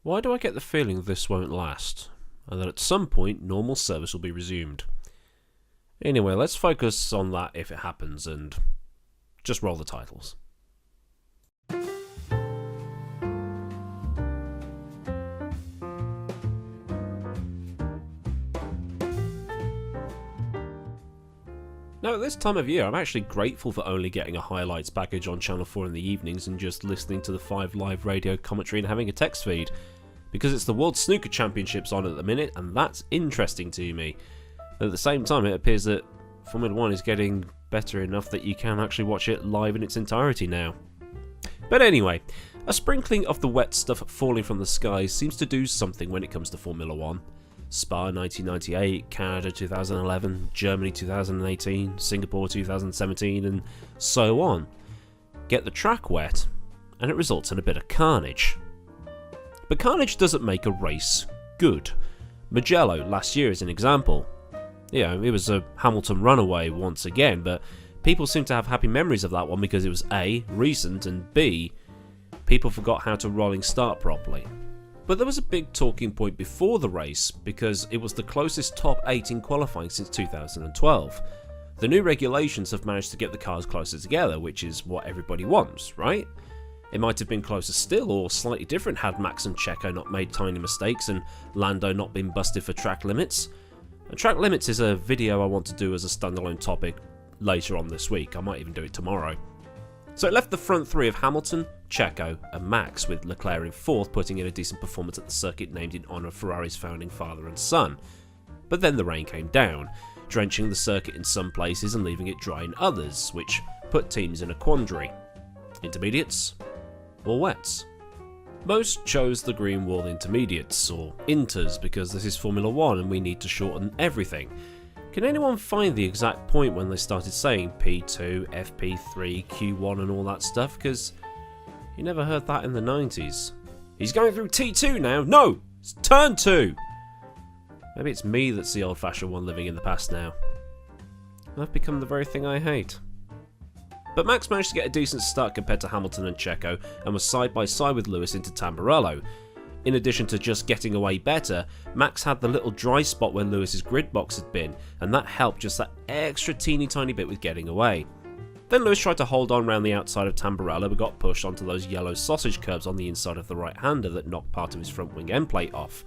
Why do I get the feeling this won't last, and that at some point normal service will be resumed? Anyway, let's focus on that if it happens, and just roll the titles. Now, at this time of year, I'm actually grateful for only getting a highlights package on Channel 4 in the evenings and just listening to the 5 live radio commentary and having a text feed, because it's the World Snooker Championships on at the minute, and that's interesting to me. At the same time, it appears that Formula 1 is getting better enough that you can actually watch it live in its entirety now. But anyway, a sprinkling of the wet stuff falling from the skies seems to do something when it comes to Formula 1. Spa 1998, Canada 2011, Germany 2018, Singapore 2017, and so on. Get the track wet, and it results in a bit of carnage. But carnage doesn't make a race good. Mugello last year is an example. Yeah, it was a Hamilton runaway once again, but people seem to have happy memories of that one because it was A, recent, and B, people forgot how to rolling start properly. But there was a big talking point before the race because it was the closest top 8 in qualifying since 2012. The new regulations have managed to get the cars closer together, which is what everybody wants, right? It might have been closer still or slightly different had Max and Checo not made tiny mistakes and Lando not been busted for track limits. And track limits is a video I want to do as a standalone topic later on this week. I might even do it tomorrow. So it left the front three of Hamilton, Checo and Max, with Leclerc in fourth, putting in a decent performance at the circuit named in honour of Ferrari's founding father and son. But then the rain came down, drenching the circuit in some places and leaving it dry in others, which put teams in a quandary. Intermediates or wets? Most chose the green wall intermediates, or inters, because this is Formula 1 and we need to shorten everything. Can anyone find the exact point when they started saying P2, FP3, Q1 and all that stuff? Because you never heard that in the 90s. He's going through T2 now! No! It's turn 2! Maybe it's me that's the old-fashioned one living in the past now. I've become the very thing I hate. But Max managed to get a decent start compared to Hamilton and Checo and was side by side with Lewis into Tamburello. In addition to just getting away better, Max had the little dry spot where Lewis's grid box had been, and that helped just that extra teeny tiny bit with getting away. Then Lewis tried to hold on round the outside of Tamburello but got pushed onto those yellow sausage curbs on the inside of the right-hander that knocked part of his front wing end plate off.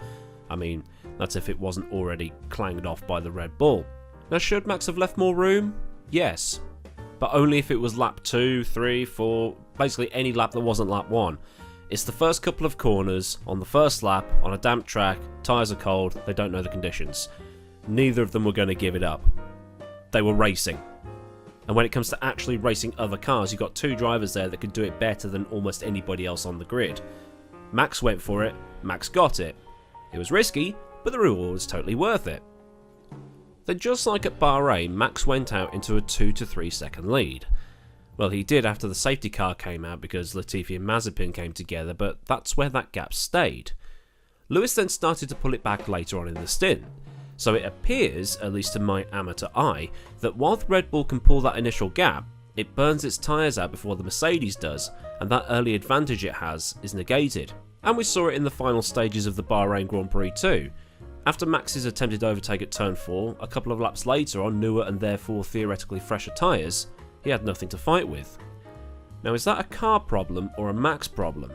I mean, that's if it wasn't already clanged off by the Red Bull. Now, should Max have left more room? Yes. But only if it was lap 2, 3, 4, basically any lap that wasn't lap 1. It's the first couple of corners, on the first lap, on a damp track, tyres are cold, they don't know the conditions. Neither of them were going to give it up. They were racing. And when it comes to actually racing other cars, you've got two drivers there that could do it better than almost anybody else on the grid. Max went for it, Max got it. It was risky, but the reward was totally worth it. Then just like at Bahrain, Max went out into a 2 to 3 second lead. Well, he did after the safety car came out because Latifi and Mazepin came together, but that's where that gap stayed. Lewis then started to pull it back later on in the stint. So it appears, at least to my amateur eye, that while the Red Bull can pull that initial gap, it burns its tyres out before the Mercedes does, and that early advantage it has is negated. And we saw it in the final stages of the Bahrain Grand Prix too. After Max's attempted overtake at turn 4, a couple of laps later on newer and therefore theoretically fresher tyres, he had nothing to fight with. Now, is that a car problem or a Max problem?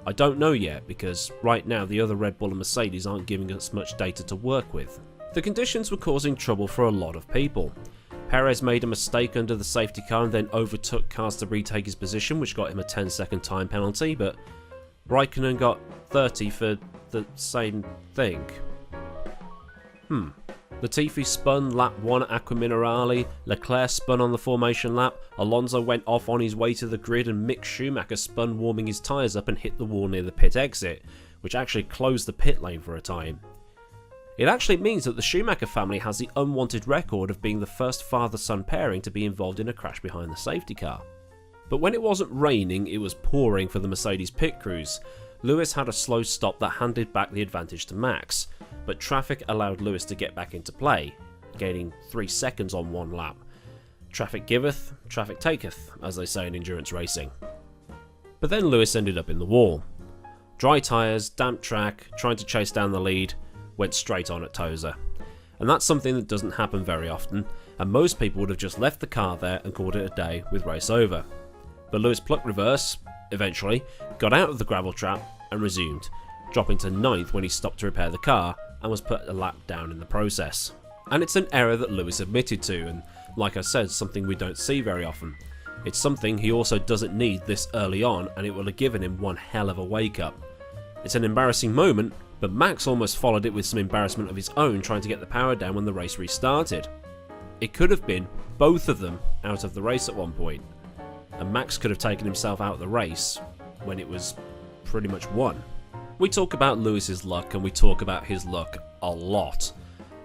I don't know yet, because right now the other Red Bull and Mercedes aren't giving us much data to work with. The conditions were causing trouble for a lot of people. Perez made a mistake under the safety car and then overtook cars to retake his position, which got him a 10-second time penalty, but Raikkonen got 30 for the same thing. Latifi spun lap 1 at Aqua Minerale, Leclerc spun on the formation lap, Alonso went off on his way to the grid, and Mick Schumacher spun warming his tyres up and hit the wall near the pit exit, which actually closed the pit lane for a time. It actually means that the Schumacher family has the unwanted record of being the first father-son pairing to be involved in a crash behind the safety car. But when it wasn't raining, it was pouring for the Mercedes pit crews. Lewis had a slow stop that handed back the advantage to Max, but traffic allowed Lewis to get back into play, gaining 3 seconds on one lap. Traffic giveth, traffic taketh, as they say in endurance racing. But then Lewis ended up in the wall. Dry tyres, damp track, trying to chase down the lead, went straight on at Tozer. And that's something that doesn't happen very often, and most people would have just left the car there and called it a day with race over. But Lewis plucked reverse, eventually, got out of the gravel trap and resumed, dropping to 9th when he stopped to repair the car and was put a lap down in the process. And it's an error that Lewis admitted to, and like I said, something we don't see very often. It's something he also doesn't need this early on, and it will have given him one hell of a wake up. It's an embarrassing moment, but Max almost followed it with some embarrassment of his own trying to get the power down when the race restarted. It could have been both of them out of the race at one point, and Max could have taken himself out of the race when it was pretty much won. We talk about Lewis's luck, and we talk about his luck a lot.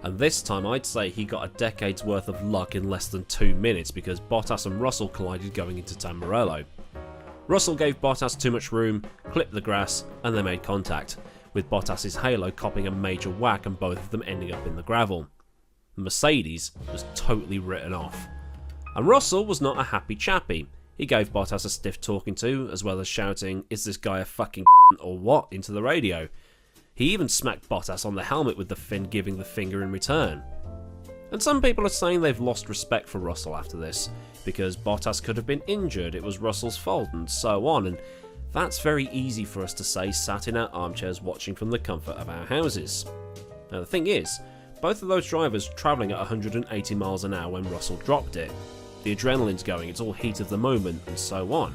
And this time I'd say he got a decade's worth of luck in less than 2 minutes, because Bottas and Russell collided going into Tamburello. Russell gave Bottas too much room, clipped the grass, and they made contact, with Bottas's halo copping a major whack and both of them ending up in the gravel. Mercedes was totally written off. And Russell was not a happy chappy. He gave Bottas a stiff talking to, as well as shouting, "Is this guy a fucking or what?" into the radio. He even smacked Bottas on the helmet with the fin giving the finger in return. And some people are saying they've lost respect for Russell after this, because Bottas could have been injured, it was Russell's fault, and so on, and that's very easy for us to say sat in our armchairs watching from the comfort of our houses. Now the thing is, both of those drivers travelling at 180 miles an hour when Russell dropped it. The adrenaline's going, it's all heat of the moment, and so on.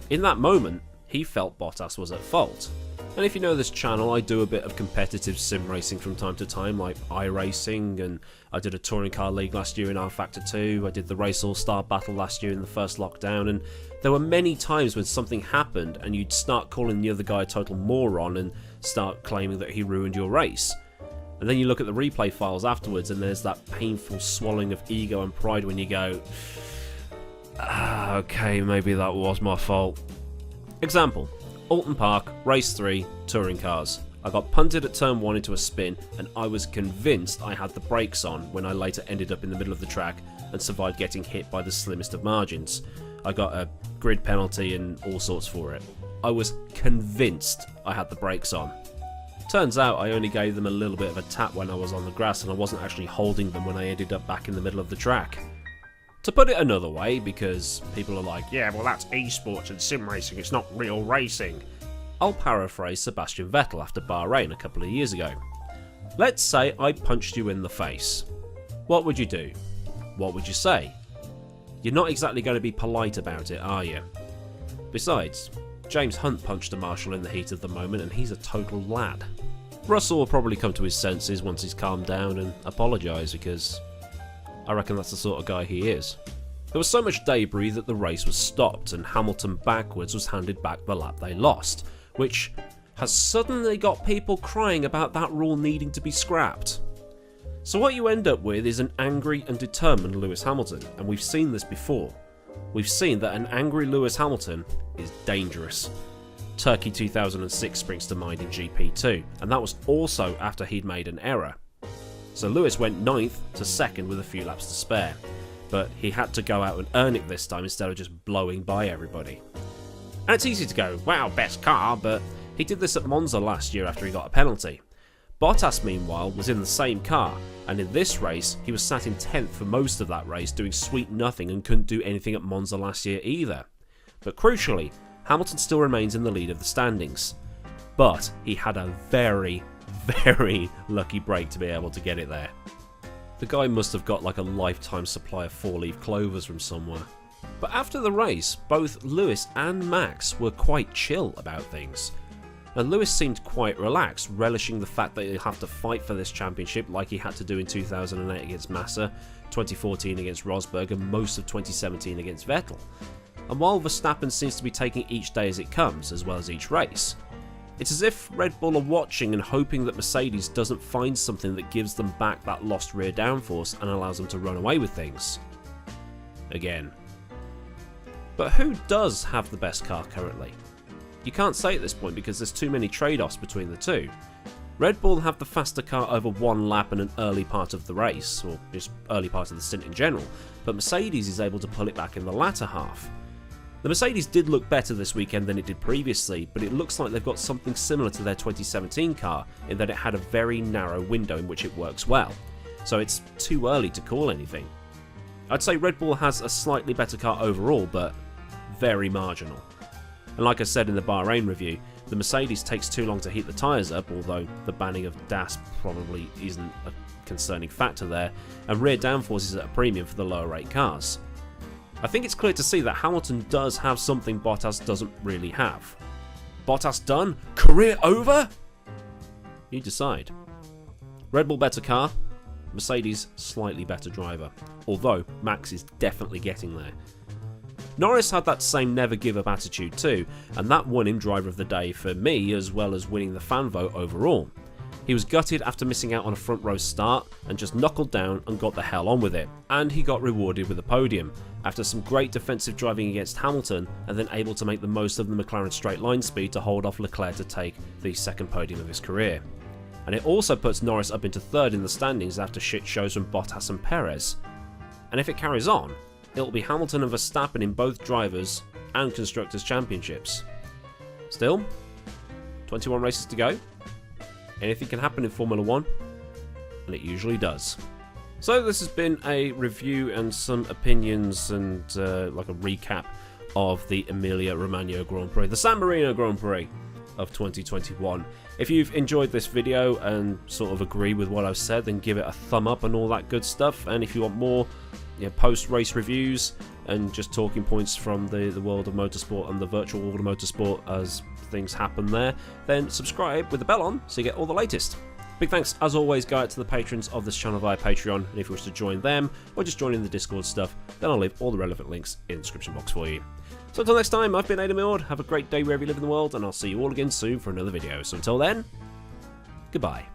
In that moment, he felt Bottas was at fault. And if you know this channel, I do a bit of competitive sim racing from time to time, like iRacing, and I did a touring car league last year in rFactor 2, I did the Race All-Star Battle last year in the first lockdown, and there were many times when something happened and you'd start calling the other guy a total moron and start claiming that he ruined your race. And then you look at the replay files afterwards and there's that painful swallowing of ego and pride when you go, okay, maybe that was my fault. Example. Alton Park, Race 3, Touring Cars. I got punted at turn 1 into a spin and I was convinced I had the brakes on when I later ended up in the middle of the track and survived getting hit by the slimmest of margins. I got a grid penalty and all sorts for it. I was convinced I had the brakes on. Turns out I only gave them a little bit of a tap when I was on the grass and I wasn't actually holding them when I ended up back in the middle of the track. To put it another way, because people are like, yeah, well that's esports and sim racing, it's not real racing. I'll paraphrase Sebastian Vettel after Bahrain a couple of years ago. Let's say I punched you in the face. What would you do? What would you say? You're not exactly going to be polite about it, are you? Besides, James Hunt punched a marshal in the heat of the moment and he's a total lad. Russell will probably come to his senses once he's calmed down and apologise, because I reckon that's the sort of guy he is. There was so much debris that the race was stopped and Hamilton backwards was handed back the lap they lost, which has suddenly got people crying about that rule needing to be scrapped. So what you end up with is an angry and determined Lewis Hamilton, and we've seen this before. We've seen that an angry Lewis Hamilton is dangerous. Turkey 2006 springs to mind in GP2, and that was also after he'd made an error. So Lewis went 9th to 2nd with a few laps to spare, but he had to go out and earn it this time instead of just blowing by everybody. And it's easy to go, wow, best car, but he did this at Monza last year after he got a penalty. Bottas, meanwhile, was in the same car, and in this race, he was sat in 10th for most of that race, doing sweet nothing and couldn't do anything at Monza last year either. But crucially, Hamilton still remains in the lead of the standings. But he had a very lucky break to be able to get it there. The guy must have got like a lifetime supply of 4-leaf clovers from somewhere. But after the race, both Lewis and Max were quite chill about things. And Lewis seemed quite relaxed, relishing the fact that he'll have to fight for this championship like he had to do in 2008 against Massa, 2014 against Rosberg, and most of 2017 against Vettel. And while Verstappen seems to be taking each day as it comes, as well as each race, it's as if Red Bull are watching and hoping that Mercedes doesn't find something that gives them back that lost rear downforce and allows them to run away with things. Again. But who does have the best car currently? You can't say at this point because there's too many trade-offs between the two. Red Bull have the faster car over one lap in an early part of the race, or just early part of the stint in general, but Mercedes is able to pull it back in the latter half. The Mercedes did look better this weekend than it did previously, but it looks like they've got something similar to their 2017 car in that it had a very narrow window in which it works well, so it's too early to call anything. I'd say Red Bull has a slightly better car overall, but very marginal. And like I said in the Bahrain review, the Mercedes takes too long to heat the tyres up, although the banning of DAS probably isn't a concerning factor there, and rear downforce is at a premium for the lower rate cars. I think it's clear to see that Hamilton does have something Bottas doesn't really have. Bottas done? Career over? You decide. Red Bull better car, Mercedes slightly better driver, although Max is definitely getting there. Norris had that same never give up attitude too, and that won him driver of the day for me, as well as winning the fan vote overall. He was gutted after missing out on a front row start and just knuckled down and got the hell on with it. And he got rewarded with a podium, after some great defensive driving against Hamilton and then able to make the most of the McLaren straight line speed to hold off Leclerc to take the second podium of his career. And it also puts Norris up into third in the standings after shit shows from Bottas and Perez. And if it carries on, it'll be Hamilton and Verstappen in both drivers and constructors championships. Still, 21 races to go. Anything can happen in Formula 1, and it usually does. So this has been a review and some opinions and like a recap of the Emilia-Romagna Grand Prix, the San Marino Grand Prix of 2021. If you've enjoyed this video and sort of agree with what I've said, then give it a thumb up and all that good stuff. And if you want more post-race reviews and just talking points from the world of motorsport and the virtual world of motorsport as things happen there, then subscribe with the bell on so you get all the latest. Big thanks as always go out to the patrons of this channel via Patreon, and if you wish to join them or just join in the Discord stuff, then I'll leave all the relevant links in the description box for you. So until next time, I've been Aidan Millward, have a great day wherever you live in the world, and I'll see you all again soon for another video. So until then, goodbye.